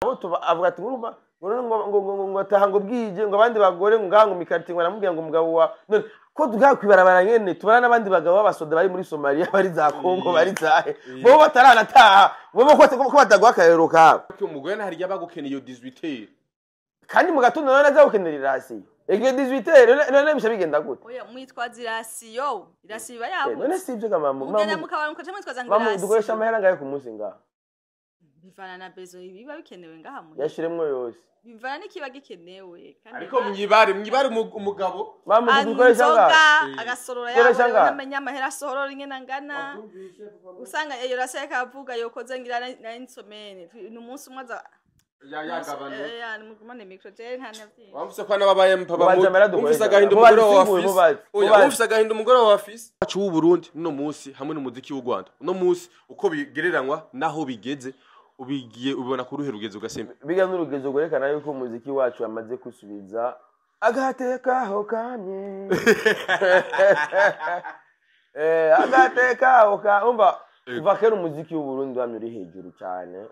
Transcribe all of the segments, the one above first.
avuga ati ngo taha ngo bwije ngo abandi bagore ngo ngaha ngo mikariti ngo namubwira ngo umugabo wa none ko tugakwibarabara nyene tubana n'abandi bagabo b'abasoda bari muri Somalia bari za Kongo bari zahe bo bataranataha bo ko batagwa akarero kawe umugore ntari yabagukeneye iyo 18 kandi mu gatondo none azagukenera irasi ege 18 none bisha bigenda gute oya mwitwaza irasiyo irasiyo yabuze none sivyo kama mugenda mukabana mukaje mwitwaza ngo irasi dukoresha amahera ngaye ku munsi ngaha bivana na bezo biba bikenewe ngaha muri yashiremwe yose bivana n'ikiba gikenewe kandi ariko mwibare umugabo dukoresha ngaha agasorora yawe ntamenya amahera asorora ingena ngana usanga iyo rasiyo kavuga yokoze ngira na insomene n'umunsi umwe aza ya mugumane microtel nta navyi wamfise kwa nababaye mpaba umfise agahinda umugore wa office oya umfise agahinda umugore wa office acu w'u Burundi no munsi hamwe n'umuziki w'u Rwanda no munsi uko bigereranywa naho bigeze ubigiye ubona ku ruhe rugezo gasembe biga n'urugezo gwerekana yuko umuziki wacu amaze kusubiza agatekaho kamye agatekaho ka umva kuva kera umuziki w'u Burundi wamye uri hejuru cyane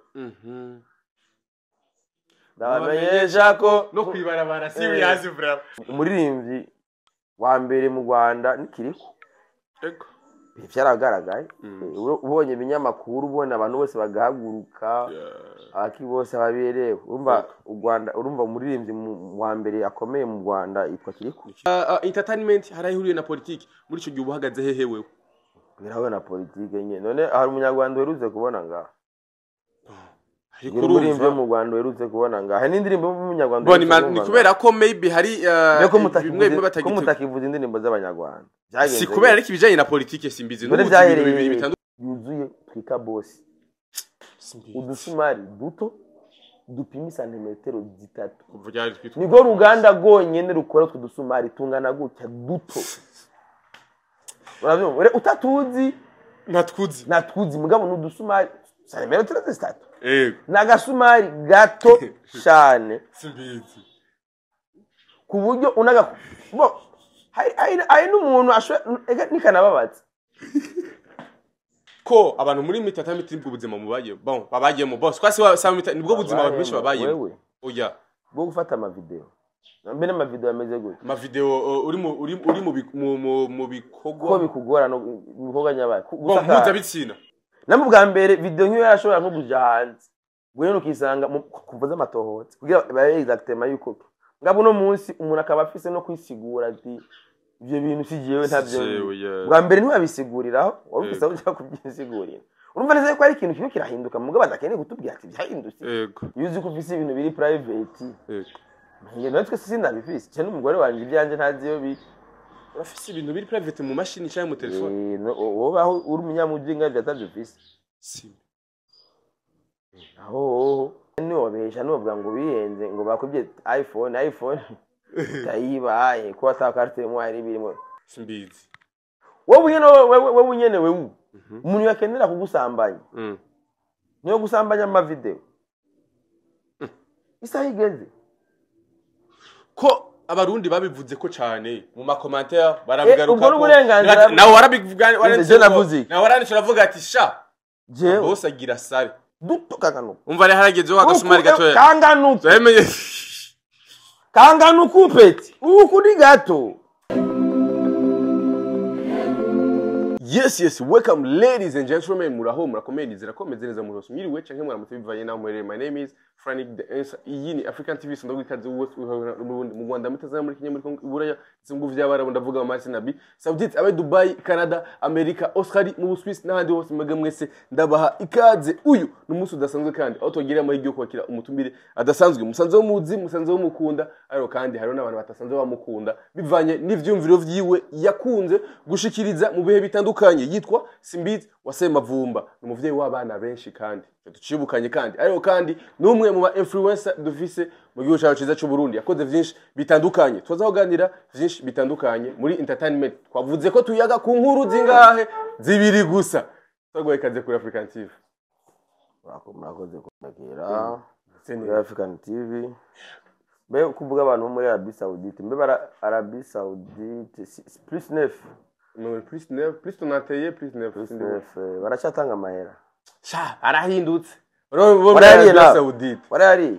ndabamenyesha ko no kwibarabara serious bravo umuririmbyi wa mbere mu Rwanda nikiriko ego byaragaragaye ubonye ibinyamakuru ubona abantu bose bagahaguruka aki bose baberewe urumva u Rwanda urumva umuririmbyi wa mbere akomeye mu Rwanda yitwa kiriko entertainment harahuriye na politiki muri cyo gihe ubuhagaze hehe wewe biraho na politiki nye none hari umunyarwanda weruze kubona ngaha ariko urumva mu Rwanda weruze kubona ngaha n'indirimbo y'umunyarwanda boni ni kubera ko maybe hari ko mutakivuza indirimbo z'abanyarwanda si kubera ariko ibijanye na politiki simbizi n'ubu bibiri bitandukanye yuzuye twika boss udusumari duto dupima santimetero 3 nigo ruganda gonyene rukora twudusumari tungana gutya duto uravyumva utatuzi natwuzi mugabo n'udusumari santimetero 3 nagasumari gato cyane simbizi ku buryo unaga hari n'umuntu nikanababatse ko abantu muri entertainment nibwo buzima mubaye bon babagiyemo boss kwasi nibwo buzima abantu benshi babayemo oya bwo gufata ama video mbene ama video ameze gute ama video uri mu bikogwa ko bikugora no bikogwa nyabaye gusa bitsina namwe bwa mbere video nk'iyo yarashobora nko kuja hanze gwe ukisanga kuvuza amatohotse kugira baye exactement yuko ngabo no munsi umuntu akaba afise no kwisigura ati ivyo bintu sigiyewe ntavyo bwa mbere ntibabisiguriraho wabufise uja kubyisigurira urumva neza ko ari ikintu kiyo kirahinduka mugabo adakeneye kutubwira ati byahindutse yuzi ko ufise ibintu biri private ngiye natwe sindabifise cyane umugore wanje ibyanje ntaziyo bi urafise ibintu biri private mu mashini cyangwa mu telefone wowe uri umunyamujinga byatavyo ufise aho ni wabesha n'ubwa ngo biyenze ngo bakubye iPhone tayibaye ko atakarite mu ari birimo simbizi wowe nyene wewe umuntu yakenera kugusambanya niyo gusambanya ama video isa igeze ko abarundi babivuze ko cyane mu ma commentaire barabigaruka ko nawe warabivuga nawe waravuga ati sha bose agira sare duto kanganuka umva rero haragezeho agasumari gatoya kanganuka yemenye kanganuka upeti ukuri gato. Yes, welcome ladies and gentlemen, muraho murakomeye nizirakomeze neza murose mwiriwe canke muramutse bivanye naho mwereye. My name is Frank the Answer. Iyi ni African TV so ndagwikaze mu Rwanda mutaza muri Kenya muri Kongo Iburaya zimgu vy'abara ndavuga mu Masi Nabi Saudite abe Dubai Canada America Australia mu Swiss n'ahandi hose mwege mwese ndabaha ikaze. Uyu n'umunsi udasanzwe kandi aho tugirira amahirwe yo kwakira umutumire adasanzwe musanze wo muzi musanze wo mukunda ariko kandi hari n'abantu batasanzwe bamukunda bivanye n'ivyumviro vyiwe yakunze gushikiriza mu bihe bitandukanye. Yitwa Simbizi Wasemavumba n'umuvyeyi w'abana benshi kandi tucibukanye kandi ariko kandi numwe mu ba influencer dufise mu gihugu cyacu ciza cy'u Burundi yakoze vyinshi bitandukanye twaza kuganira vyinshi bitandukanye muri entertainment. Twavuze ko tuyaga ku nkuru zingahe zibiri gusa twagoye kaze kuri African TV. Murakoze kubagira kuri African TV. Mbe kuvuga abantu muri Arabie Saoudite mbe Arabie Saoudite plus 9 no plus 9 plus tonateye plus 9 baracatanga amahera sha arahindutse warayariye nawe Saudite warayariye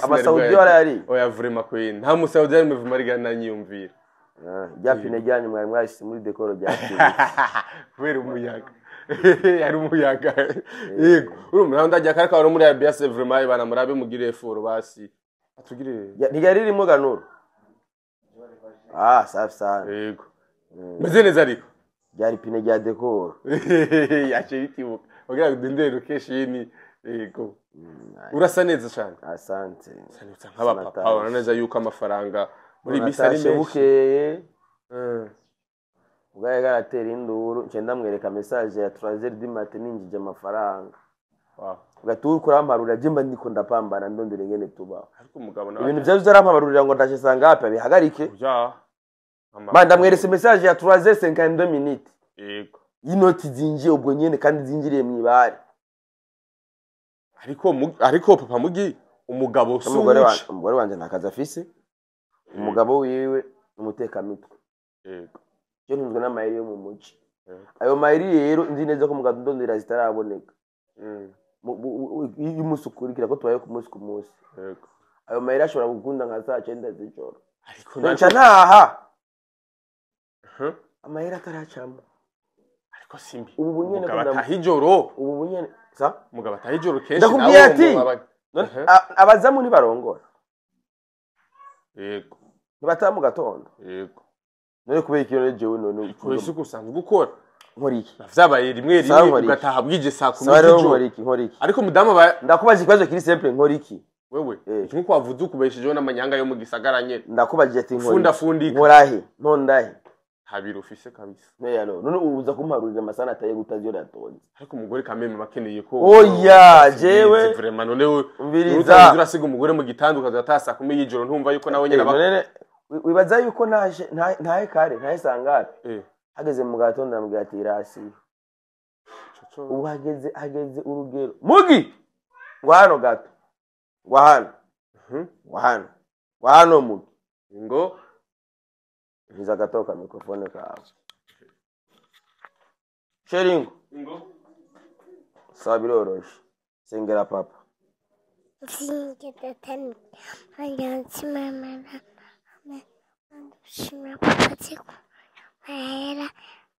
amasaudi warayariye oya vraiment queen nta musaudi ari mu Marigana nanyumvira byapine ryanyu mwari mwashyize muri dekoro rya kubera umuyaga yari umuyaga yego urumva ndajya karaka wari muri Arabia vraiment bana murabe mugire foro basi atugire ntigari ririmo ganuro safi sana yego meze neza ariko byari pine rya dekoro yaje bitibuka ogira ndende location yego urasa neza cyane asante sanitsa nk'abapapa ubona neza yuko amafaranga muri bisari menshi bukeye ubwaye garatera induru nce ndamwereka message ya 3h du matin ninjije amafaranga ugatuye kuramparura je mba ndiko ndapambana ndondere ngene tubaho ariko umugabo nawe ibintu byaje arampabarurira ngo ndashe sanga hapi bihagarike ja manda mwerese message ya 3h52 minutes yego inoti zinjiye ubwo nyene kandi zinjiriye mwibare ariko papa mugi umugabo umugore wanje ntakaza afise umugabo wiwe umuteka mitwe yego cyo ntunzwe n'amayeri yo mu muci ayo mayeri rero nzi neza ko mugabo ndondera zitaraboneka y'umusukurikira ko tubaye ku munsi ku munsi yego ayo mayeri ashobora gukunda nka saa 9 z'ijoro ariko nca naha amayeri ataracamo ariko simbi ubu bunyene ko ndahijoro ubu bunyene sa mugabo atahijoro kenshi ndakubwiye ati abazamu ni barongora yego ntibataha mu gatondo yego none kubera ikintu jewe none kwese gusanzwe gukora nkora iki vyabaye rimwe ugataha bwije saa 10 nkora iki ariko mudamu ndakubaza ikibazo kiri simple nkora iki wewe nkuko wavuze ukubeshejeho n'amanyanga yo mu gisagara nyene ndakubajije ati funda nkorahe ntondahe habira ufise kabisa none uza kumparurira amasana ataye gutazi yo ratonze ariko umugore kameme bakeneye ko oya jewe vraiment none umviriza urasiga umugore mu gitandukaza atasa 10 y'ijoro ntumva yuko nawe nyene wibaza yuko ntahe kare ntahe sangapi hageze mu gatondo ndamubwira ati irasi ubu hageze urugero mugi ngo hano gato ngo hano mugi ngo ngiza gatoka mikrofone kawe sheringo sawa biroroshe sengera papa singera tani ayansi mama shima papa tiko mahera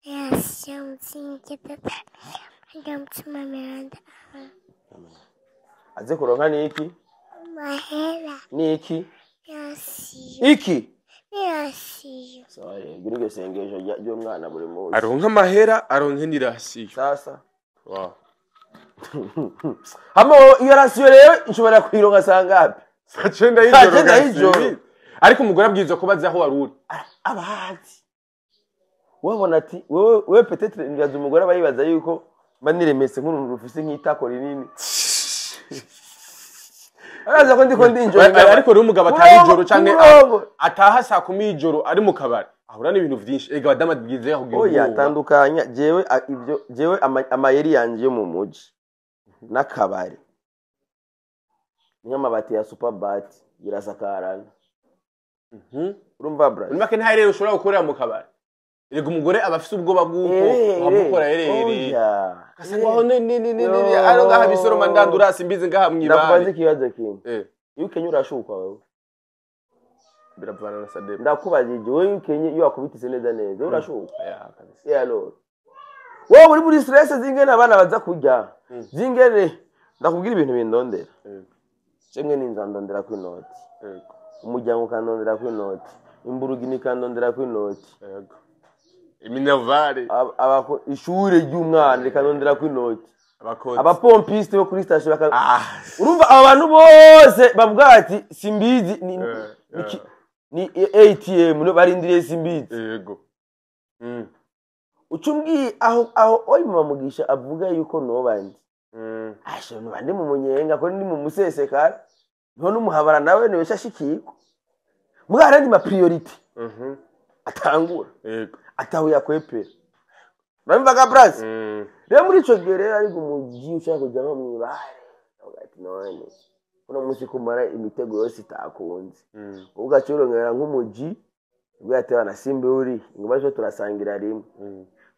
yasiyom singera tani ayansi mama aze kuronka niki mahera niki yasiyo iki yasiyo sorry girige sengesho ryo mwana buri munsi aronka mahera aronke nirasiyo sasa wow hamo iyo rasiyo rero nshobora kwironka sangapi saa 9 y'ijoro ariko umugore abwirizwa kubaza aho waruri abahazi wabona ati wewe peut-être ndaza umugore abayibaza yuko baniremese nk'uruntu rufise nk'itako rinini araza ko ndiko ndinjoro ariko rero umugabo ataha ijoro canke ataha saa 10 y'ijoro ari mu kabari ahura n'ibintu vyinshi ega badama bwize yaho gihe oya tandukanya jewe amayeri yanje yo mu muji n'akabari nyamabati ya Superbat irasakarana urumva bra nimake nta rero ushobora gukorera mu kabari ego umugore abafise ubwoba bw'uko wamukora herere kasangwaho ne aro ngaha bisoro mandandura simbize ngaha mwibare ndakubaza ikibazo kimwe iyo Kenya urashukwa wewe biravana na sadep ndakubajije wewe Kenya iyo akubitise neza urashukwa kabisa lord wowe muri stress zingene abana baza kurya zingene ndakubwira ibintu bindondera cemwe ninzandondera ku inoti umujyango kandondera ku inoti imburugini kandondera ku inoti iminavare ishure ry'umwana rikandondera ku inoti abakozi abapompiste bo kuri station urumva abantu bose bavuga ati simbizi ni ATM no barindiriye simbizi yego ucumbwi aho oyi mugisha avuga yuko no bandi asho no bandi mu munyenga ko ndi mu musesekara none umuhabara nawe niwe shashikiko mugara ndi ma priority atangura yego ataho yakwepera bamvaga brass rero muri ico gere ari gumugi ushaka kujya no mwibare ugati none kuno musi kumara imitego yose itakunze ugacurongera nk'umugi ubwatewa na simbe uri ngo baje turasangira rimwe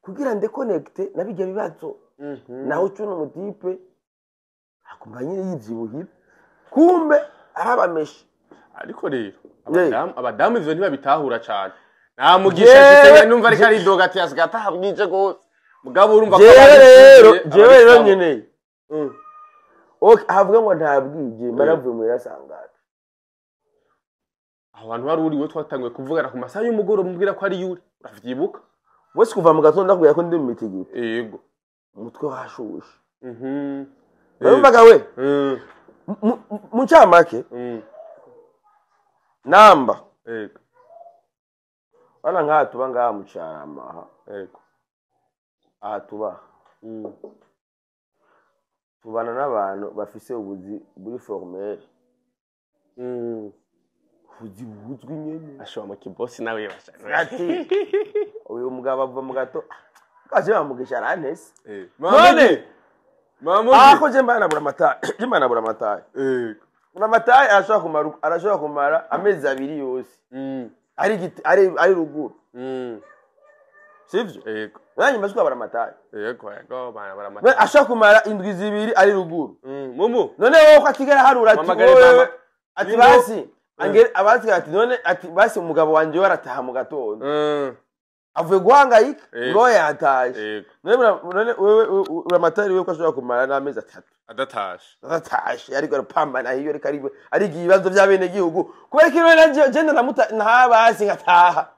kugira nde connecte nabijya bibazo naho cuno mutipe akumva nyine yivyibuhira kumbe arabameshe ariko rero Yeah. abadamu ivyo ntibabitahura cane nta mugisha mfise numva ariko aridoga ati asigata bwije gose mugabo urumva ko jewe rero nyene okay havuga ngo ntabwije maravuye mu yarasangata abantu bari uriwe twatanguye kuvugana ku masaha y'umugoroba mbwira ko ari yuri uravyibuka wese kuva mu gatondo ndakubwira ko ndi mu mitigito yego umutwe washushe urumvaga we mu cyamake namba yego bana nka tuba ngaha mu cyarama yego aha tuba tubana n'abantu bafise ubuzi buri formel ubuzi buzwi nyene ashobora mu kibosi nawe yabashaka ati uyu mugabo ava mu gato kaje bamugisha arantese none ako je mbanabura amataye yego amataye arashobora kumara amezi 2 yose ari ruguru sivyo yego nanyi mbashuka bara amataye yego bara amataye ashobora kumara indwi 2 ari ruguru mumu none wowe ko atigera harura ati basi angere abazi ati none ati basi umugabo wanje warataha mu gatondo avuye guhangayika ngo yataje none wewe uramatari wewe ko ashobora kumara n'amezi 3 adatashe ariko arapambana hiyo ari ibibazo by'abene gihugu kubera ko none je ntabasi ngataha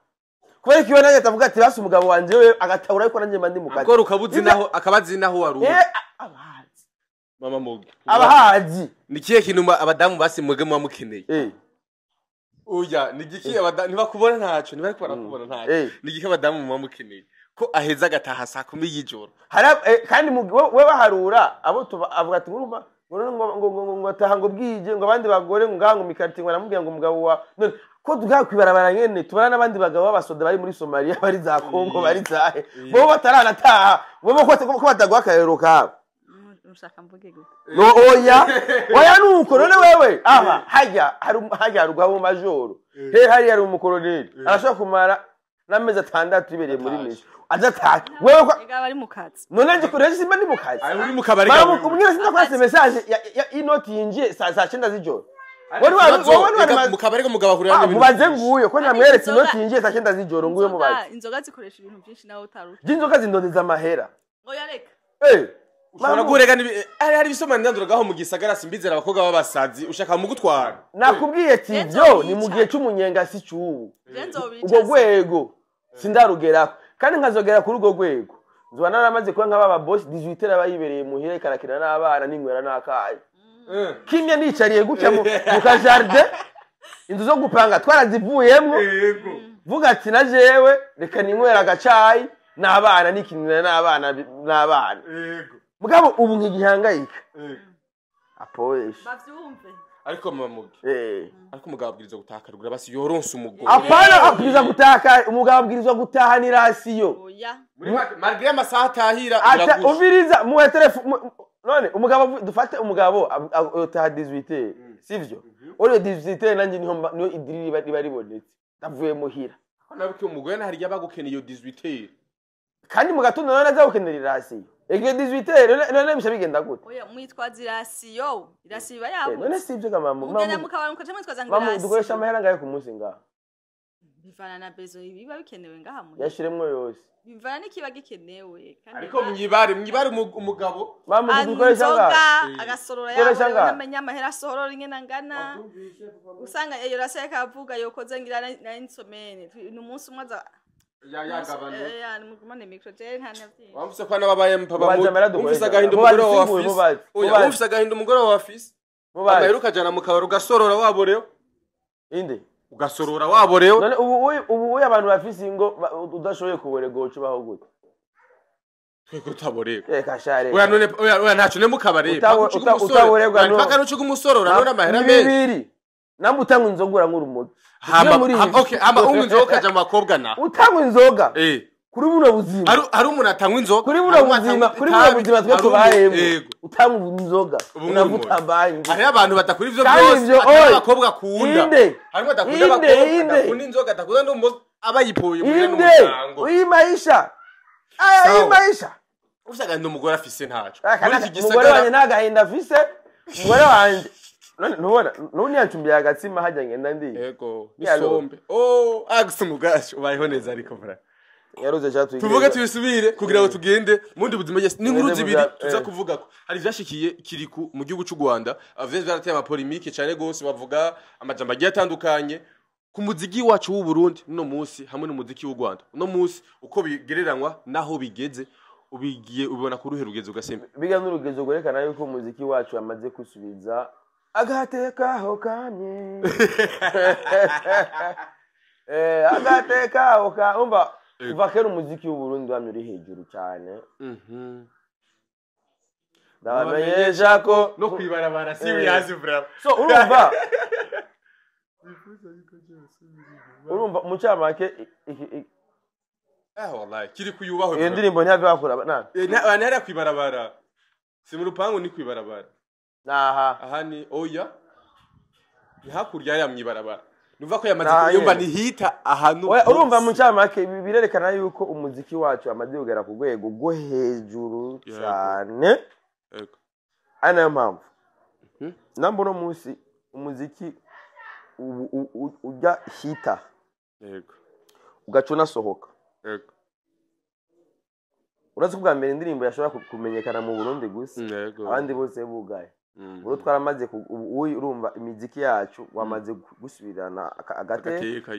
kubera ko none atavuga ati basi umugabo wanje wewe agatahura ariko nanje mandi mukati akora ukabuzi naho akabazi naho waruwe abahazi mama mugi abahazi nikiye kinuma abadamu basi muge mukeneye Oya nigiki abadamu ntibakubona ntaco ntibari barakubona ntaco nigiki abadamu mukeneye ko aheza gataha saa 10 y'ijoro kandi wewe baharura abo avuga ati nguruma ngo ataha ngo bwije ngo abandi bagore ngo ngango mikarti ngo namubwiye ngo umugabo wa none ko tugakwibarabara nyene tubana n'abandi bagabo b'abasoda bari muri Somalia bari za Kongo bari zahe bo bataranataha bo ko batagwa akarero kabo ushaka mvuge gute no oya nuko none wewe aha hajya rugabo majoro hari yari umukoroneli arashobora kumara n'amezi 6 ibereye muri misi azataha wewe ko bari mu kazi none nje kureje simba ndi mu kazi ari uri mu kabari gawe umwira sinda kwase message ya inoti yinjiye saa 9 z'ijoro wari mu kabari mugabo ahurira n'ibintu mubaze nguye ko namweretse inoti yinjiye saa 9 z'ijoro nguye mubaze inzoga zikoresha ibintu byinshi nawe utaruka inzoga zindondeza amahera oya reka ushobora gurega hari bisoma ndanduragaho mu gisagara simbizera abakobwa b'abasazi ushaka mu gutwara nakubwiye ati byo ni mu gihe cy'umunyenga si cyubu ubwo gwego sindarugerako kandi nkazogera kuri ubwo gwego nzuba naramaze kuba nk'aba boss 18 abayibereye muhire karakira n'abana n'inywera n'akaye kimye nicariye gutya mu kajardin inzu zo gupanga twarazivuyemo vuga ati na jewe reka ninywera agacayi n'abana n'ikinira n'abana mugabo ubu nkigihangayika apoesha bavyumve ariko mamugi ariko umugabo abwirizwa gutakarugura basi yoronse umugore apana abwirizwa gutaka umugabo abwirizwa gutahanira asiyo oya malgré amasaha atahira ata uviriza mu telefone none umugabo dufate umugabo utaha 18 sivyo ore 18 nanje niho idiriri bari bonetse ndavuye muhira nabuke umugore nahari yabagukeneye 18 kandi mu gatondo none azagukenera irasiyo Ege 18 none bisha bigenda gute oya mwitwaza irasiyo iba yabo none sivyo kamamu ugenda mukabana mukaje mwitwaza ngo irasiyo dukoresha amahera ngayo ku munsi ngaha bivana na bezo biba bikenewe ngaha mu yashiremwe yose bivana n'ikiba gikenewe kandi ariko mwibare umugabo mamu dukoresha ngaha agasorora yabo namenye amahera asorora ingena ngana usanga iyo rasiyo kavuga yokoze ngira na insomene n'umunsi umwe aza ni mugumane microtel ntanavye wamfise kwa nababaye mpaba mufise agahinda umugore wa office oya mufise agahinda umugore wa office amaheruka jana mu kabaro gasorora waboreyo inde ugasorora waboreyo none ubu abantu bafise ingo udashoboye kuboregoca baho gute tweko utaborego kashare oya none oya ntaco ne mu kabare utaboregwa no paka no cy'umusorora none amahera menshi namwe utanga inzoga nk'urumogi okay amba inzoga kaja mu bakobwa na utanga inzoga kuri buno buzima ari umuntu atanga inzoga kuri buno buzima twe tubayemo utanga inzoga unavuta bangi hari abantu batakuri ivyo byose abakobwa kunda hari badakunda abakobwa kunda inzoga atakunda ndo abayipoye muri n'umuryango uyi maisha aya maisha usanga ndo umugore afise ntaco umugore wanye nagahinda afise umugore wanje ntubona none yancumbiye agatsima hajya ngenda ndi yego nisombe oh aguse mugashi ubayeho neza ariko bra yaruze cyatu tuvuge tubisubire kugira ngo tugende mundi buzima yes ni nkuru zibiri tuza kuvuga ko hari vyashikiye kiriku mu gihugu cy'u Rwanda avye vyarateye ama polemique cyane gose bavuga amajambo agiye atandukanye ku muziki wacu w'u Burundi no munsi hamwe n'umuziki w'u Rwanda no munsi uko bigereranywa naho bigeze ubigiye ubona ku ruhe rugeze ugasembe biga n'urugezo gwerekana yuko umuziki wacu yamaze kusubiza agatekaho kamye agatekaho ka umva kuva kera umuziki w'u Burundi wamye uri hejuru cyane ndabamenyesha ko no kwibarabara serious bra so urumva mucamake wallahi kiri kuyubaho iyo ndirimbo ntiyave bakora nani ntari kwibarabara si mu rupangu ni kwibarabara aha ni oya ntihakurya ya mwibarabara nuva ko yamaze kuyumva ni hita ahantu urumva mucamake birerekana yuko umuziki wacu amaze kugera ku rwego rwo hejuru cyane ari nayo mpamvu nambo no munsi umuziki ujya hita yego ugaca unasohoka yego urazi ko bwa mbere indirimbo yashobora kumenyekana mu Burundi gusa abandi bose bugaye buro twaramaze urumva imiziki yacu wamaze gusubirana agateka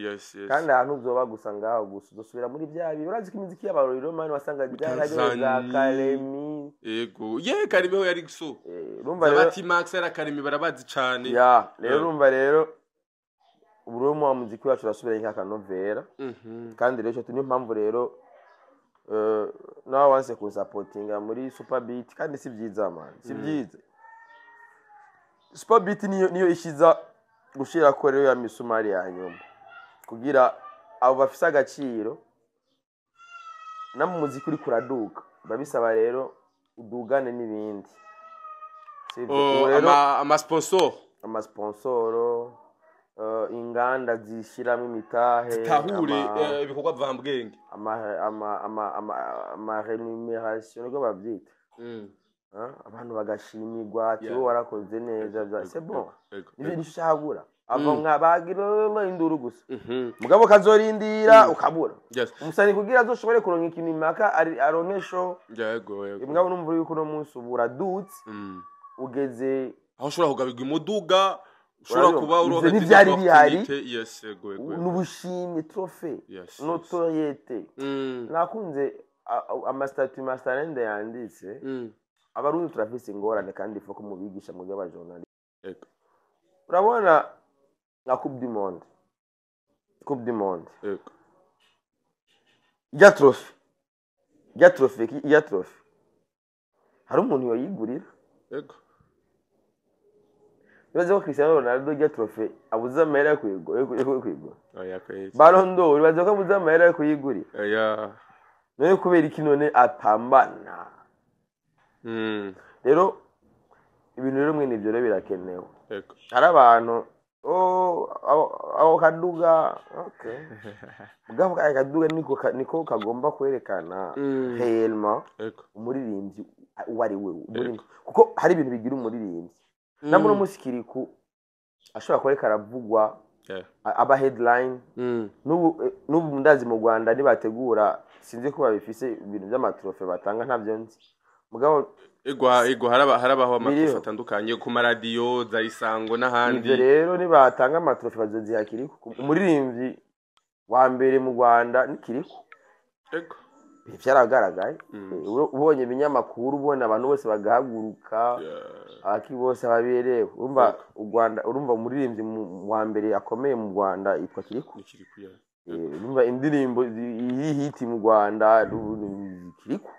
kandi ahantu uzoba gusa ngaho gusa uzosubira muri bya bibi urazi ko imiziki y'abarorero mani wasanga byaraje za Karemi yego Karemi ho yari guso urumva rero abati Max era Karemi barabazi cyane rero urumva rero uburumu wa muziki wacu urasubira nk'akanovera kandi rero cyo niyo mpamvu rero nawe wanse kusapotinga muri Super Beat kandi si byiza man si byiza Super Beat niyo ishiza gushira ko rero ya misumari ya nyuma kugira abo bafise agaciro na mu muziki uri kuraduka babisaba rero udugane n'ibindi amasponsoro inganda zishiramo imitahe zitahure ibikorwa vambwenge ama remuneration niko bavyita abantu bagashimirwa ati wowe warakoze neza c'est bon ibyo nishabura ava nk'abagira induru gusa mugabo kazorindira ukabura umusani kugira azoshobore kuronka ikintu imaka aronke show yego mugabo numva yuko no munsi ubura dutse ugeze aho ushobora kugabirwa imuduga ushobora kuba uronka n'ivyari bihari yego n'ubushimwe trophée notoriété nakunze amastatut masterende yanditse abarundi turafise ingorane kandi ifa ko mubigisha mu by'abajournaliste urabona na Coupe du Monde ya trophy hari umuntu yoyigurira yego bibaze ko Cristiano Ronaldo ya trophy abuza amahera yo kuyigura oya kwezi Ballon d'Or bibaze ko abuza amahera yo kuyigurira oya none kubera iki none atambana rero ibintu rero mwene ibyo rero birakenewe hari abantu aho kaduga mugabo kaduga niko kagomba kwerekana réellement umuririmbyi wari we kuko hari ibintu bigira umuririmbyi namwe no musikiriku ashobora kwerekana avugwa aba headline n'ubu ndazi mu Rwanda nibategura sinzi ko babifise ibintu by'amatrofe batanga ntavyo nzi mugabo ego harabaho amatrofe atandukanye ku maradiyo za Isango n'ahandi ibyo rero nibatanga amatrofe bazozihakiriko umuririmbyi wa mbere mu Rwanda nikiriko ego byaragaragaye ubonye ibinyamakuru ubona abantu bose bagahaguruka aki bose baberewe urumva u Rwanda urumva umuririmbyi wa mbere akomeye mu Rwanda yitwa Kiriko urumva indirimbo hiti mu Rwanda Kiriko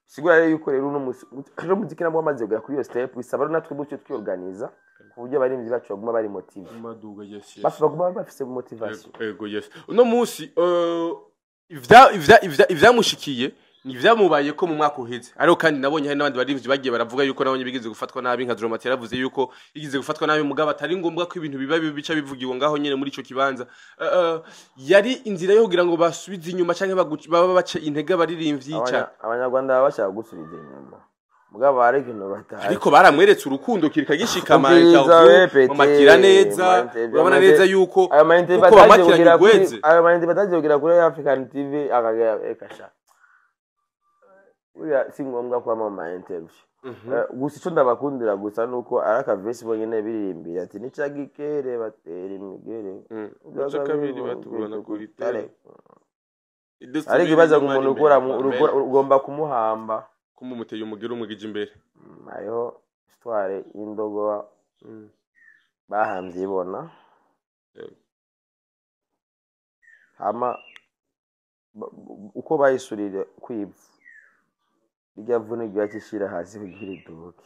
sigura rero yuko rero uno muziki nabwo amaze kugera kuri iyo step bisaba rero natwe duce twiorganiza ku buryo abarimvyi bacu baguma bari motive maduga yes baguma bafise motivation ego yes uno munsi ivyamushikiye ni vyamubaye ko mu mwaka uheze ariko kandi nabonye hari n'abandi barimvyi bagiye baravuga yuko nabonye bigize gufatwa nabi nka Dromati yaravuze yuko igize gufatwa nabi mugabo atari ngombwa ko ibintu biba bica bivugirwa ngaho nyene muri ico kibanza yari inzira yo kugira ngo basubize inyuma canke baba bace intege abaririmvyi abanyarwanda bashaka gusubiza inyuma mugabo hari ikintu batazi ariko baramweretse urukundo kirikagishikama Ubwiza we pete. mamakira neza Mante- urabona neza yuko ayo mayinite kuko bamakiranye ugweze batagiye kuri African TV akagera ekasha uya si ngombwa kwa mama interview gusa icyo ndabakundira gusa nuko ari akavesi bonyine biririmbira ati nicagikere batera imigere uca kabiri batubona kuri tele ari ikibazo umuntu ukora ugomba kumuhamba kumumuteye umugero umugije imbere hariho histoire y'indogoba bahambye ibona hama uko bayisurire kwivu irya vune ryakishira hasi kugira iduke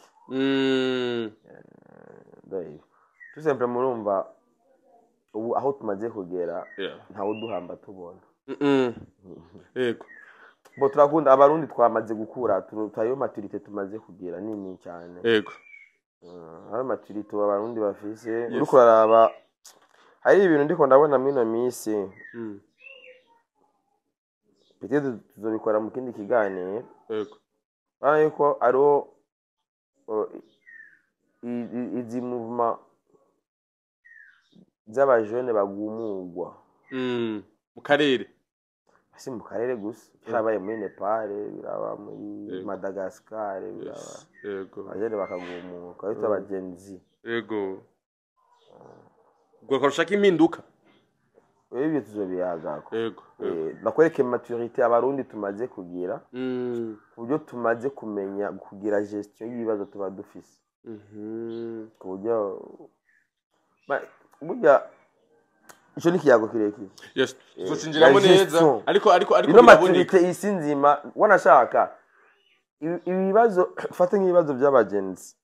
tout simplement murumva ubu aho tumaze kugera ntawe uduhamba tubona yego bo turakunda abarundi twamaze gukura tutayo maturité tumaze kugira nini cyane yego aho maturité abarundi bafise uriko araba hari ibintu ndiko ndabona mino misi peut-être tuzobikora mu kindi kiganiro yego ariko aro izi mouvement z'abajene bagumugwa mu karere asi mu karere gusa birabaye muri Nepal biraba muri Madagascar biraba yego abajene bakagumuka bita abagenzi yego ubwo ushaka impinduka ibyo tuzobiyagako yego nakwereke maturité abarundi tumaze kugira uburyo tumaze kumenya kugira gestion y'ibibazo tuba dufise ku buryo burya icyo ni ikiyago kirekire yes tuzocinjiramo neza ariko ino maturité isi nzima wanashaka ibibazo fata nk'ibibazo by'abagenzi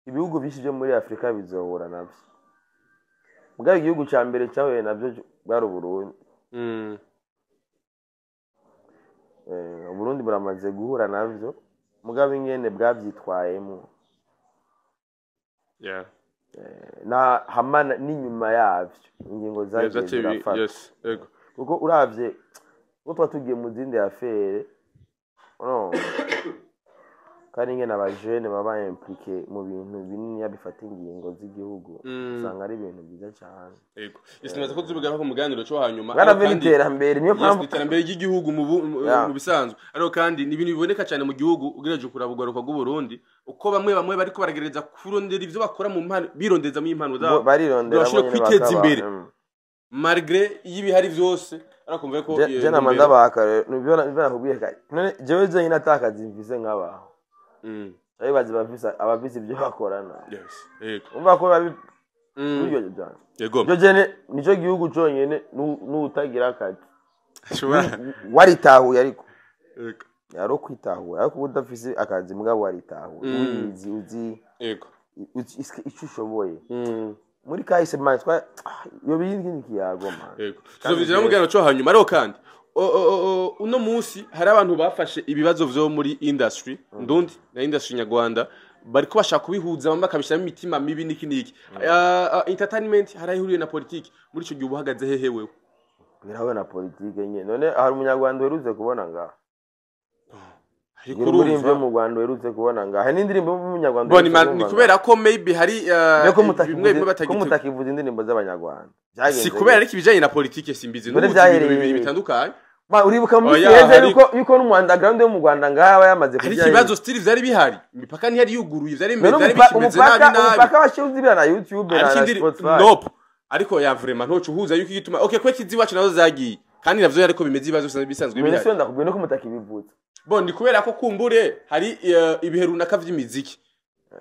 ibihugu byinshi byo muri Afrika bizohura nabyo mugabe igihugu cya mbere cyahuye nabyo bwari Burundi Burundi buramaze guhura nabyo mugabe ingene bwabyitwayemo na hamana n'inyuma yabyo ingingo zagiye zirafata kuko uravye ko twatugiye mu zindi affaire kandi ingene abajene baba impliqué mu bintu binini bifata ingingo z'igihugu usanga ari ibintu byiza cyane yego isinaza ko tubigaho ku muganiro cyo hanyuma kandi iterambere niyo mpamvu iterambere ry'igihugu mu bisanzwe ariko kandi ni ibintu biboneka cyane mu gihugu ugereje kurabugaruka bw'u Burundi uko bamwe bariko baragereza kurondera ivyo bakora mu mpano birondeza mu impano zabo barirondera bashobora kwiteza imbere malgré y'ibihari byose arakumva ko je namanza bakare nibyo nakubwiye kare none jewe je inatakaza imvise nk'abaho abibazi bafisa abafisi ibyo bakorana umva ko babi buryo cyane yego byo jene nico gihugu cyonyene n'utagira akazi waritahuye ariko yego yaro kwitahura ariko udafise akazi mugabo waritahuye uzi yego icyo ushoboye muri kahise manje yo bindi kiyagoma yego tuzovizira mu gano cyo hanyuma ariko kandi uno munsi hari abantu bafashe ibibazo vyo muri industry ndundi na industry nyarwanda bariko bashaka kubihuza bamwe bakabishiramo imitima mibi niki entertainment harahuriye na politiki muri ico gihe ubuhagaze hehe wewe birawe na politiki nyene none hari umunyarwanda weruze kubona ngaha ariko urumva mu Rwanda werutse kubona ngaha hari n'indirimbo y'umunyarwanda ni kubera ko maybe hari bimwe mutakivuza indirimbo z'abanyarwanda si kubera ariko ibijanye na politiki simbizi n'ubu bibiri bitandukanye uribuka mu cyeze yuko no mu underground yo mu Rwanda ngaha yamaze kujya hari ikibazo still vyari bihari imipaka ni hari yuguruye vyari bikimeze nabi umupaka washyuze ibira na YouTube na Spotify nope ariko ya vraiment ntocu huza yuko igituma okay kwe kizi wacu nazo zagiye kandi navyo ariko bimeze ibibazo bisanzwe bihari mbese ndakubwiye no kumutakibivuza ni kubera ko kumbure hari ibihe runaka vy'imiziki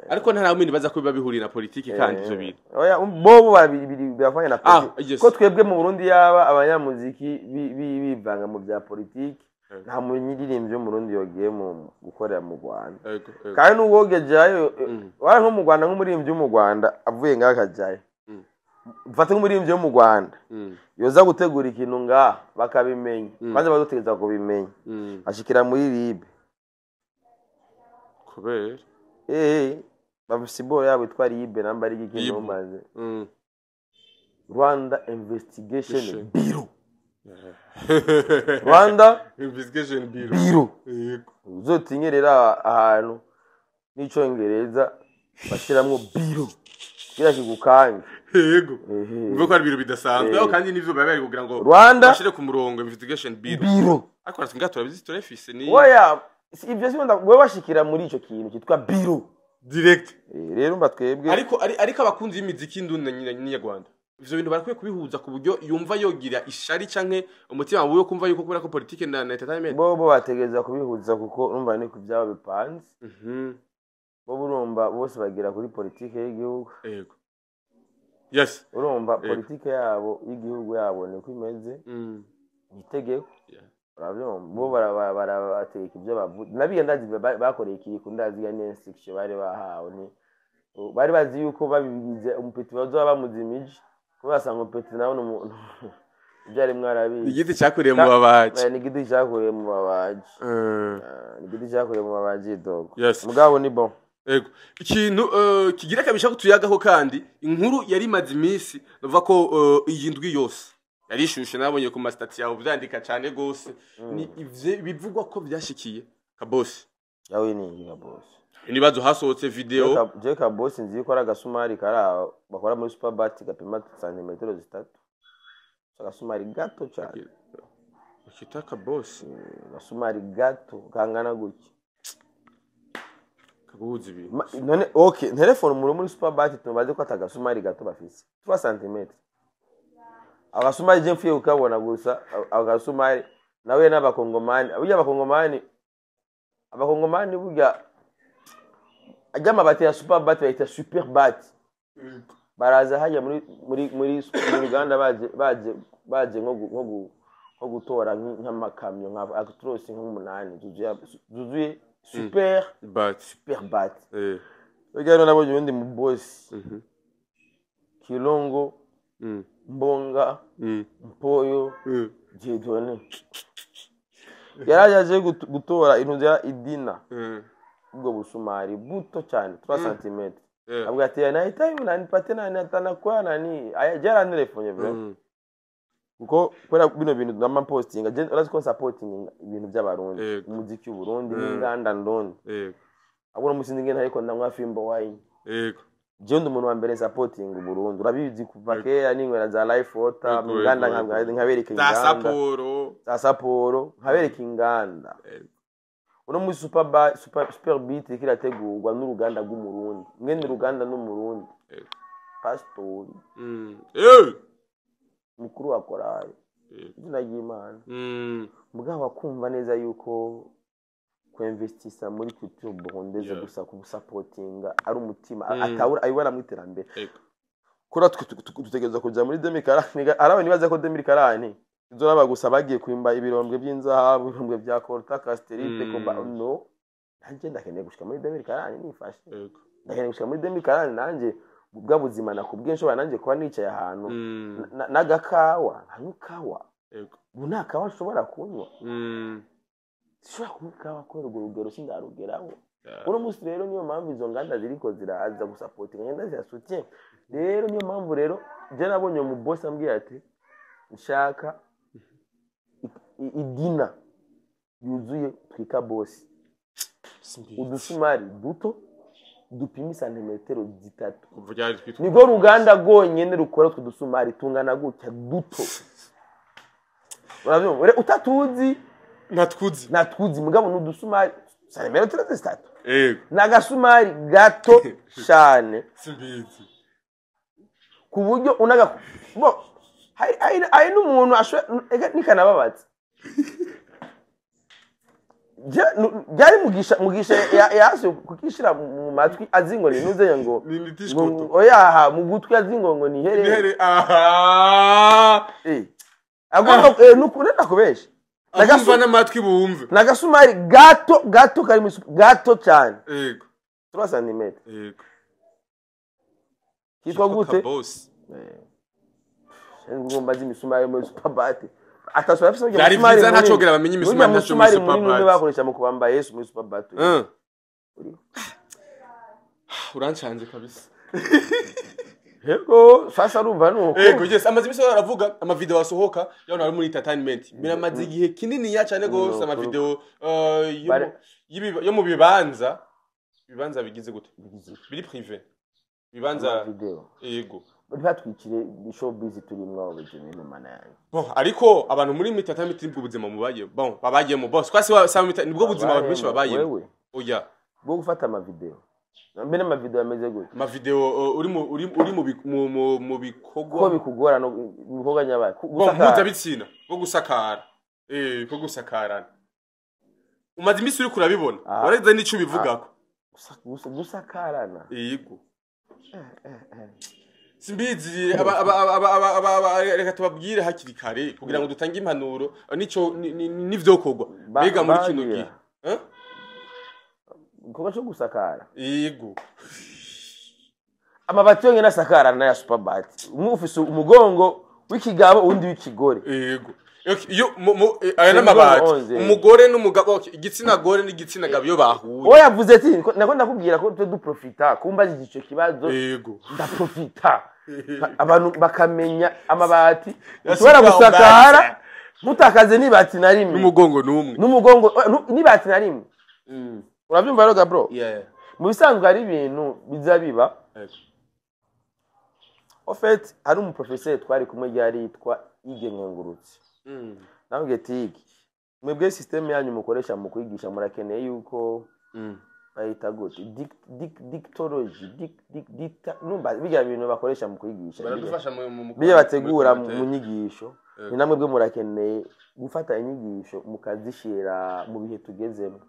ariko nta namwe nibaza ko biba bihuriye na politiki kandi ivyo bintu oya bobo babiri birafanya na politiki ko twebwe mu Burundi yaba abanyamuziki bivanga mu bya politiki nta munyiririmbye mu Burundi yogiye mu gukorera mu Rwanda kandi n'uwogejayo wara nko mu Rwanda nk'umuririmbyi mu Rwanda avuye ngakajaye mfate nk'umuririmbyi mu Rwanda yoza gutegura ikintu ngaha bakabimenya maze bazotegeza kubimenya ashikira muri libe kubera babisibo yabo itwari libe namba ari ikintu maze Rwanda Investigation Bureau Rwanda investigation biro uzotinyerera ahantu n'icongereza bashiramwo biro kira kigukange yego mvuga ko ari biro bidasanzwe aho kandi nivyo bari kugira ngo Rwanda bashire ku murongo investigation biro akora singatora bizitore efise ni oya ivyo sinda gwe bashikira muri ico kintu kitwa biro direct rero mba twebwe ariko abakunzi y'imiziki ndunda nyine Rwanda ivyo bintu barakwiye kubihuza ku buryo yumva yogira ishari canke umutima wawe kumva yuko kubera ko politique na entertainment bo bategeza kubihuza kuko urumva ni kubyaba bipanze bo urumva bose bagira kuri politique y'igihugu yego yes urumva politique yabo y'igihugu yabo ni kwimeze nitegeko bo barabateka ibyo bavuze nabiye ndazi bakoreye ikiko ndazi ya instruction bari bahawe ni bari bazi yuko babigize umupeti bazoba bamuzimije kubasanga umupeti nawe n'umuntu byari mwarabizi igiti cyakoreye mu babaji ni igiti cyakoreye mu babaji ni igiti cyakoreye mu babaji dogo mugabo ni bon yego ikintu kigira kabisha kutuyagaho kandi inkuru yari mazi iminsi bavuga ko iyi ndwi yose yarishushe nabonye ku mastati yawe byandika cyane gose ni bivugwa ko byashikiye kabosi yawe ni kabosi nibazo hasohotse video je kabosi nzi ko aragasumari kara bakora muri superbat gapima santimetero 3 agasumari gato cyane ukitaka bosi agasumari gato kangana guki kabuzi bi none okay telefone muri superbat tubaze ko atagasumari gato bafise 3 cm agasumari je mfiye ukabona gusa agasumari nawe n'abakongomani abakongomani burya ajama bati ya superbat bayita superbat baraza hajya muri Uganda baje nko gutora nk'amakamyo nka Actros nk'umunani zuzuye superbat Uganda nabonye undi mu boss Kilongo Mbonga Mpoyo Jedone yaraje gutora intu ya Idina ubwo busumari buto cyane 3 cm abwo ati na time na nipate na natana kwa nani ajara telefone bro kuko kwera bino bintu ndama posting urazi ko supporting ibintu by'abarundi umuziki w'Uburundi n'Uganda ndondi abona musinzinge ntariko ndamwa fimbo wine je ndi umuntu wa mbere supporting Burundi urabizi kuva kera n'inkwera za life water mu Uganda nkabereka inganda za Sapporo nkabereka inganda uno mu super beat kirategurwa n'uruganda rw'umurundi mwene ruganda n'umurundi pastor mukuru wa korali izina ry'Imana mugabo akumva neza yuko kwinvestisa muri culture burundaise gusa ku supportinga ari umutima atawura ayibona mu iterambere kora tutegereza kuja muri 2040 arabe nibaza ko 2040 izo nabagusa bagiye kwimba ibirombwe by'inzahabu ibirombwe bya Colta Castellite ko no nanje ndakeneye gushika muri 2040 nifashe ndakeneye gushika muri 2040 nanje bwa buzima nakubwiye nshobora nanje kuba nicaye ahantu nagakawa nkanukawa buna kawa nshobora kunywa sishobora kunywa ko urugero sindarugeraho uno musi rero niyo mpamvu izo nganda ziriko ziraza gusapotinga ngenda ziyasutye rero niyo mpamvu rero je nabonye mu boss ambwiye ati nshaka idina yuzuye twika boss udusumari duto dupimi santimetero 3 nigo ruganda gonyene rukora twudusumari tungana gutya duto uravyumva utatuzi natwuzi mugabo n'udusumari santimetero 3 nagasumari gato cyane simbizi ku buryo unaga bo hay n'umuntu nikanababatse byari mugisha yaso kukishira mu matwi azingo ninuze ngo oya mu gutwi azingo ngo ni here agomba nukuri nakubesha nagasumva n'amatwi bumve nagasumari gato kari mu gato cyane yego 3 cm yego kitwa gute ngomba zimisumari mu superbat atasora afise byari byiza ntacogera bamenye imisumari naco mu superbat bakoresha mu kubamba Yesu mu superbat urancanje kabisa Yego sasa urumva nuko Ego yes amaze imiso aravuga ama video asohoka yabona ari muri entertainment biramaze igihe kinini ya cyane gose ama video yo mu bibanza bigize gute biri privé bibanza video ego batwikire showbiz turimwo ubujene no mana yanjye bon ariko abantu muri entertainment nibwo buzima mubaye bon babagiyemo boss kwasi nibwo buzima abantu benshi babaye oya bwo gufata ama video mbene ama video ameze gute ama video uri mu bikogwa ko bikugora no bikogwa nyabaye gusakara bitsina bwo gusakara bwo gusakarana umaze imisi uri kurabibona wareze n'ico bivugako gusakarana yego simbizi reka tubabwire hakiri kare kugira ngo dutange impanuro nico nivyokorwa mbega muri kino gihe Ngoba cyo gusakara yego amabati yongena asakara na ya superbat umufise umugongo w'ikigabo undi w'ikigore yego iyo aya namabati umugore n'umugabo igitsina gore n'igitsina gabo yo bahuye oya yavuze ati nako ndakubwira ko twe duprofita kumba igice kibazo yego ndaprofita abantu bakamenya amabati ushobora gusakara mutakaze nibati na rimwe n'umugongo nibati na rimwe urabyumva rero bro mu bisanzwe ari ibintu biza biba en fait ari umuprofesseur twari kumwe yari yitwa Igengengurutse nabwe tiki mwebwe system yanyu mukoresha mu kwigisha murakeneye yuko bayita gute dictology numba bijya ibintu bakoresha mu kwigisha baradufasha mu bijya bategura mu nyigisho ni namwe bwe murakeneye gufata inyigisho mukazishira mu bihe tugezemo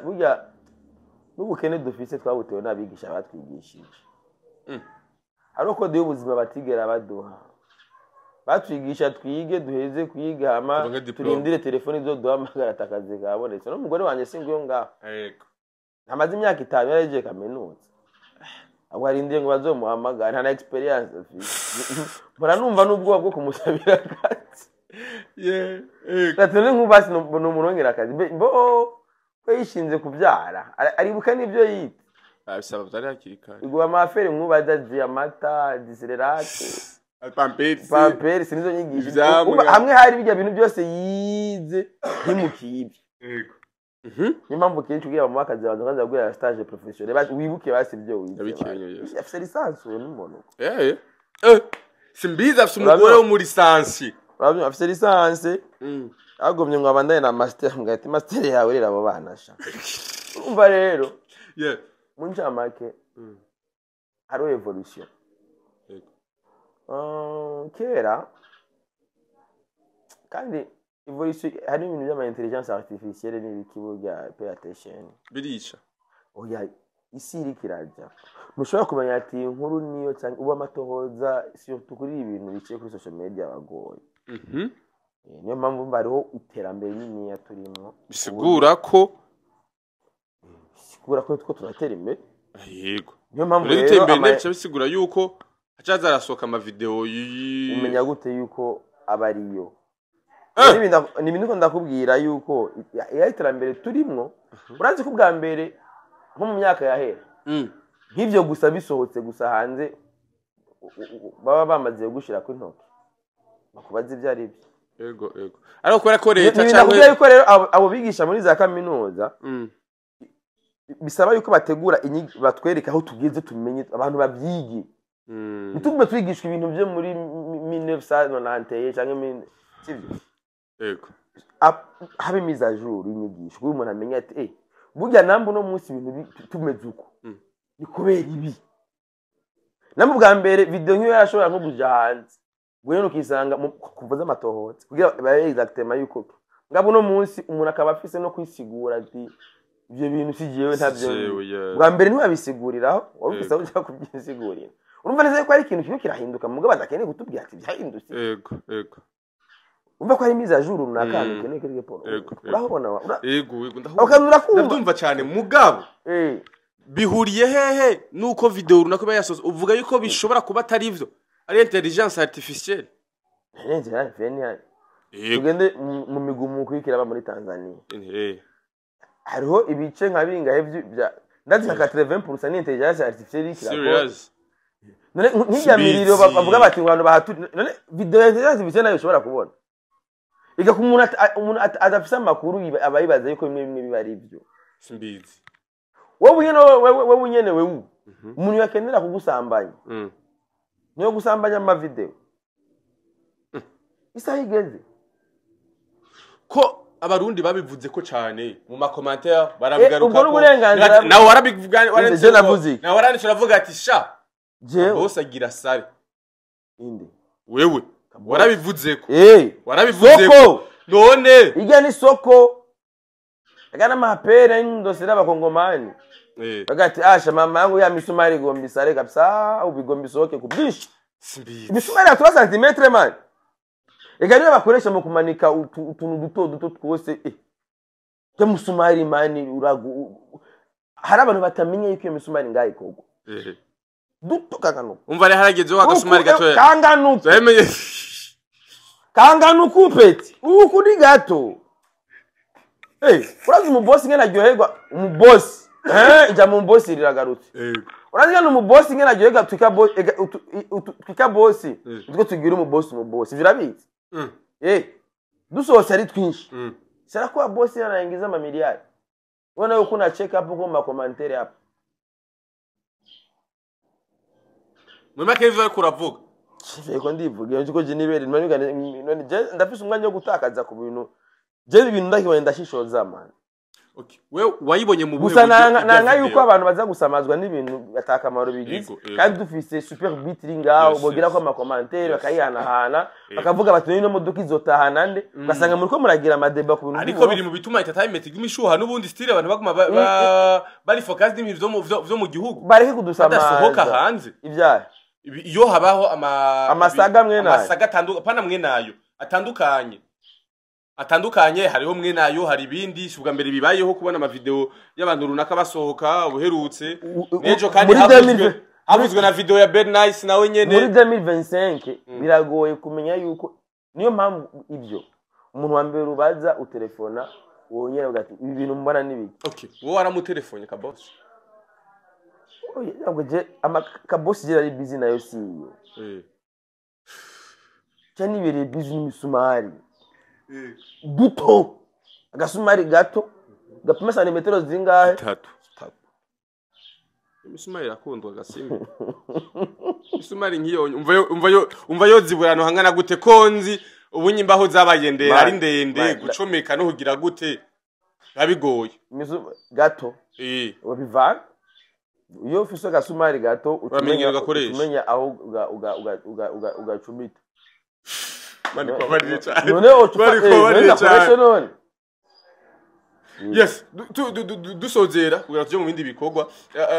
burya n'ubukene dufise twabutewe n'abigisha batwigishije ariko de ubuzima batigera baduha batwigisha twige duheze kwiga hama turindire telefone zo duhamagara takazi kabonetse no mugore wanje singiyo ngaho yego amaze imyaka 5 yareje kaminuza abo arindire ngo bazomuhamagara nta na experience mbona numva n'ubwoba bwo kumusabira akazi yego nk'ubasi n'umurongera akazi bo yishinze kubyara aribuka n'ibyo yita abisaba byari hakiri kare igwa amafere nk'ubaza diamata disererate pampers nizo nyigisho hamwe hari bijya bintu byose yize ntimukibi yego impamvu kenshi ugiye mu mwaka zabanza gukora stage professionnel wibuke basi byo wize afise lisansi n'umuntu simbiza afise umugore wo muri lisansi urabyo afise lisansi agomye ngo abandaye na master ngati master yawe rero abo bana sha umva rero munjamake haro evolution kera kandi evolution hari ibintu by'ama intelligence artificielle n'ibikiburya pay attention birisha oya isi iri kiraja mushobora kumenya ati inkuru niyo cyangwa uba amatohoza surtout kuri ibintu biciye kuri social media bagoye niyo mpamvu bariho iterambere nini yaturimo bisigura ko two turatera imbere yego niyo mpamvu rero bisigura yuko hacaza arasoka ama video umenya gute yuko abariyo ni ibintu ko ndakubwira yuko iterambere turimo urazi ko bwa mbere nko mu myaka yahera nk'ibyo gusa bisohotse gusa hanze baba bamaze gushira ku intoki bakubaza ibyo ari byo yego ariko kubera ko leta cyangwa yuko rero abo bigisha muri za kaminuza bisaba yuko bategura batwereka aho tugeze tumenye abantu babyigi nitume twigishwa ibintu byo muri 1990 cyangwa sivyo yego habe mise à jour inyigisho kuko umuntu amenya ati burya nambo no munsi ibintu tumeze uko ni kubera ibi nambo bwa mbere video nk'iyo yarashobora nko kuja hanze gweno kisanga kuvuza amatohoza kugira baye exactement yuko ngabo no munsi umuntu akaba afise no kwisigura ati ibyo bintu sigiyewe ntavyo bwa mbere ntibabisiguriraho warufise uja kubyisigurira urumva neza ko ari ikintu kiyo kirahinduka mugabo badakeneye gutubwira ati byahindutse yego umva ko ari mise à jour runaka ukeneye kuri report urabona yego ndumva cyane mugabo bihuriye hehe nuko video runaka bayasoza uvuga yuko bishobora kuba atari ivyo ari intelligence artificielle tugende mu migumu kwikira ba muri Tanzania hariho ibice nka bingahe bya ndazi nka 80% ni intelligence artificielle serious none nk'ijyamiriro bavuga bati ngo abantu bahaturi none video ya zibise nayo ushobora kubona iga ku umuntu adafisa amakuru abayibaza yuko bimwe biba ari byo simbizi wowe nyene wewe umuntu yakenera kugusambanya niyo gusambanya ama video isa igeze ko abarundi babivuze ko cyane mu makomantere barabigaruka ubwo uburenganzira nawe warabivuga warenze navuze nawe waranditse uravuga ati sha jewe bose agira sare inde wewe warabivuze ko warabivuze ko none ijya ni soko agana mapera indosera abakongomani bagati asha mama yangu ya misumari gombi sare kabisa ubigombi soke kubisha simbizi misumari ya 3 cm man egariyo bakoresha mu kumanika utuntu duto twose ya musumari mani uragu hari abantu batamenye yuko misumari ngayi kogo duto kangano umva re harageze wa gasumari gato kangano zemenye kangano kupeti ukuri gato urazi mu boss ngena ryoherwa mu boss ija mu boss riragarutse urazi ngana mu boss ngena ryoherwa twika boss utwo tugira mu boss birabizi dusohotse ari twinshi sera ko boss yanaingiza mamiliyari ubona yuko na check up ko makomantere hapo mwema keviva kuravuga ko ndivuga nje ko je nibere none ndafise umwanya wo gutakaza ku bintu je ibintu ndakibone ndashishoza man okay we wayibonye mu buye nanga yuko abantu baza gusamazwa n'ibintu batakamaro bigize kandi dufise super beat ringaho bogira ko amakomantere bakayihanahana bakavuga bati no modoka izotahana nde ugasanga muri ko muragira amadeba ku bintu ariko biri mu bituma entertainment imishuha n'ubundi style abantu baguma bari focus n'ibintu vyo mu gihugu bareke kudusamaza badasohoka hanze ivyaye iyo habaho amasaga mwe nayo amasaga pana mwe nayo atandukanye hariho mwe nayo hari ibindi shubwa mbere bibayeho kubona ama video y'abantu runaka basohoka buherutse nejo kandi havuzwe na video ya Bad Nice nawe nyene muri 2025 biragoye kumenya yuko niyo mpamvu ibyo umuntu wa mbere ubaza utelefona wonyera ugati ibi bintu mbona nibiki okay wowe waramutelefone ka boss ntabwo je kabosi gira ari busy nayo siyo cyane ibere busy n'imisumari duto agasumari gato gapima santimetero zingahe 3 imisumari yakundwa gasimbi imisumari nkiyo umva yo ziburano hangana gute konzi ubunye imbaho zabayendera ari ndende gucomeka no kugira gute abigoye gato wabivanga iyo ufise gasumari gato utumenya aho ugacumita mani kwa bari cyane none otufa none yes dusozera kugira tuje mu bindi bikorwa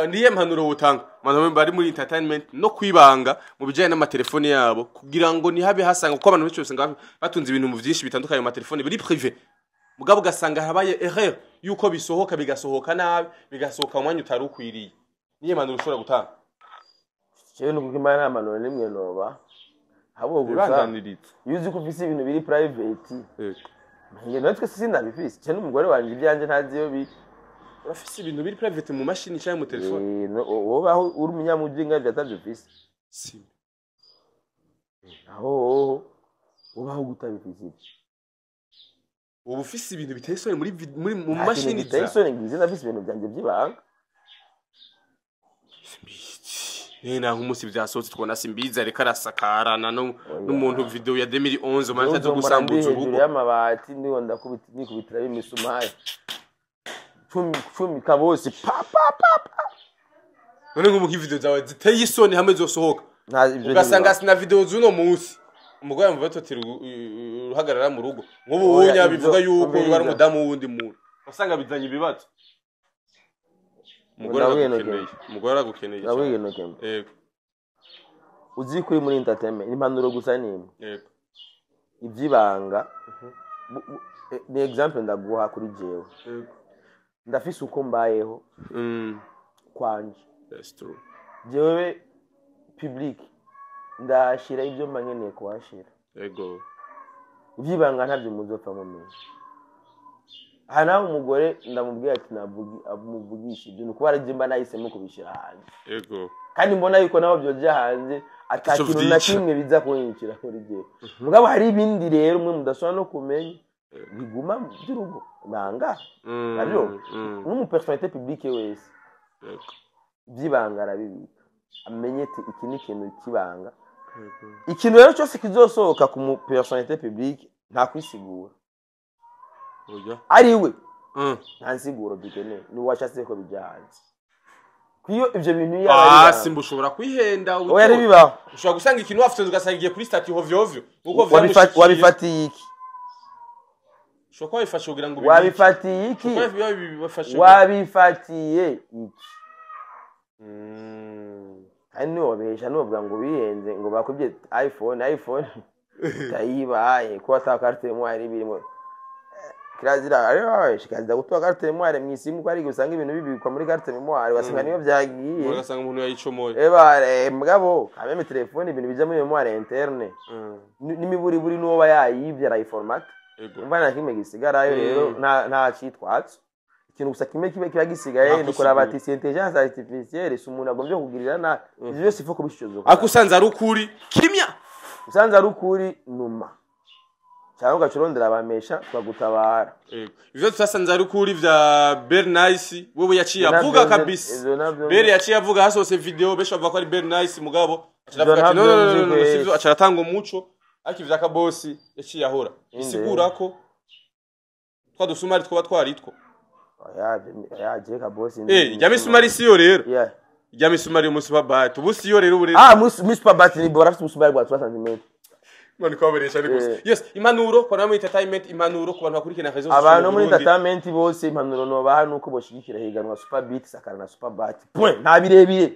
niye mpanuro utanga abantu bari muri entertainment no kwibanga mu bijanye n'amatelefone yabo kugira ngo nihabe hasanga ko abantu benshi usanga batunze ibintu mu byinshi bitandukanye mu matelefone biri privé mugabo gasanga habaye erreur yuko bisohoka bigasohoka nabi bigasohoka umwanya utarukwiriye niye mpanuro ushobora gutanga cyo no kugimana n'amanuro nimwe noba habo gusa yuzi ko ufise ibintu biri private nge natwe sinda bifise cyane umugore wanje ibyanje ntaziyo bi urafise ibintu biri private mu machine cyangwa mu telefone wobaho uri umunyamujinga byatavye bifise si aho wobaho gutabifise ubu ufise ibintu biteye soni muri mu machine biteye soni ngize ndafise ibintu byanje byibanga nena nk'umusi byasohotse twona simbiza reka rasakarana n'umuntu video ya 2011 manza zo gusambuza urugo y'amabati ndiho nikubitira imisumari 10 kabosi pa none nk'umu video zawe ziteye isoni hamwe zosohoka ugasanga sina video zuno munsi umugore mu batotira uhagarara mu rugo nk'ubu wonya bivuga yuko bari umudamu wundi muntu usanga bizanye ibibazo umugore aragukeneye yego uzi kuri muri entertainment impanuro gusa nimwe yego ibyibanga ni example ndaguha kuri jewe ndafise uko mbayeho kwanje that's true jewe public ndashira ibyo mbanyeneye kuhashira yego ibyibanga ntabyo muzopfa mu menshi aha nawe umugore ndamubwira ati namuvugisha ibyo nuko baragimba nahisemo kubishira hanze yego kandi mbona yuko nabo byoje hanze atakintu na kimwe biza kunyikira kuri gihe mugabo hari ibindi rero umwe mudashobora no kumenya biguma by'urugo banga nabyo n'umupersonalité publique wese byibanga arabibika amenye ati iki ni ikintu kibanga ikintu rero cyose kizosohoka ku mupersonalité publique nta kwisigura ari we nta nsiguro dukeneye ni washatse ko bijyanze kuyo ibyo bintu yarari simba ushobora kwihenda oya ribibaho ushobora gusanga ikintu wafite ugasangiye kuri stati hovyo hovyo nuko wabifatiye iki shoko wifashe kugira ngo wabifatiye iki wabifatiye iki kandi wabesha n'ubwa ngo bihenze ngo bakubye iPhone tayibaye ko atakarte mwari birimo kirazira ariyo shikaza gutuwa carte mémoire mwisimu ko ari gusanga ibintu bibikwa muri carte mémoire wasanga niyo byagiye ugasanga umuntu yayicomoye mugabo kameme telefone ibintu bija muri mémoire interne n'imiburi buri nuwo bayayivye arayiformat umva na kimwe gisigarayo rero nta cyitwatso ikintu gusa kimwe kiba gisigaye ni kuraba ati intelligence artificielle sumuntu agomvye kugirira na ivyo byose ifo kubishozo akusanza ari ukuri kimya usanza ari ukuri numa cyangwa ugacurondera abamesha twagutabara ivyo tutasanze ari ukuri vya Bernice wewe yaciye avuga kabisa Ber yaciye avuga hasose video besha avuga ko ari Bernice mugabo avuga ati no sivyo acaratanga umuco ariko ivya kabosi yaciye ahora isigura ko twadusumari twa twaritwo ya je kabosi ya misumari siyo rero ya misumari umusubabati ubusiyo rero buri musubabati ni bora musubari gwa 3 cm mani kwaberesha ni gusa yes impanuro kwa muri entertainment impanuro ku bantu bakurikira rezo abantu muri entertainment bose impanuro no baha nuko boshigikira higanwa super beat sakara na super bat point nta birebire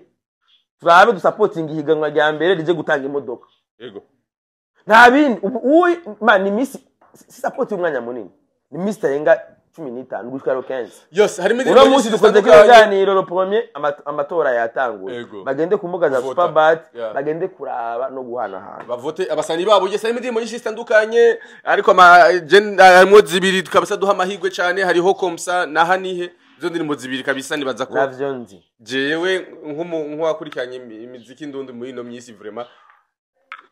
turabe du supporting higanwa rya mbere rije gutanga imodoka yego nta bindi uyi man ni miss si support umwanya munini ni Mr Yenga 15 gushika 15 yes harimo uno munsi dukoze kiganiro lo premier amatora yatanguye bagende kumbuga za Superbat bagende kuraba no guhana hana bavote abasani babo yese harimo ndimo nyinshi zitandukanye ariko harimo zibiri tukabasa duha amahigwe cyane hariho komsa na hanihe zo ndimo zibiri kabisa nibaza ko navyo nzi jewe nk'uwakurikanye imiziki ndundi muri no myisi vraiment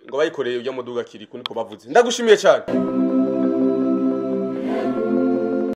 ngo bayikoreye ujya muduga kiri kuniko bavuze ndagushimiye cyane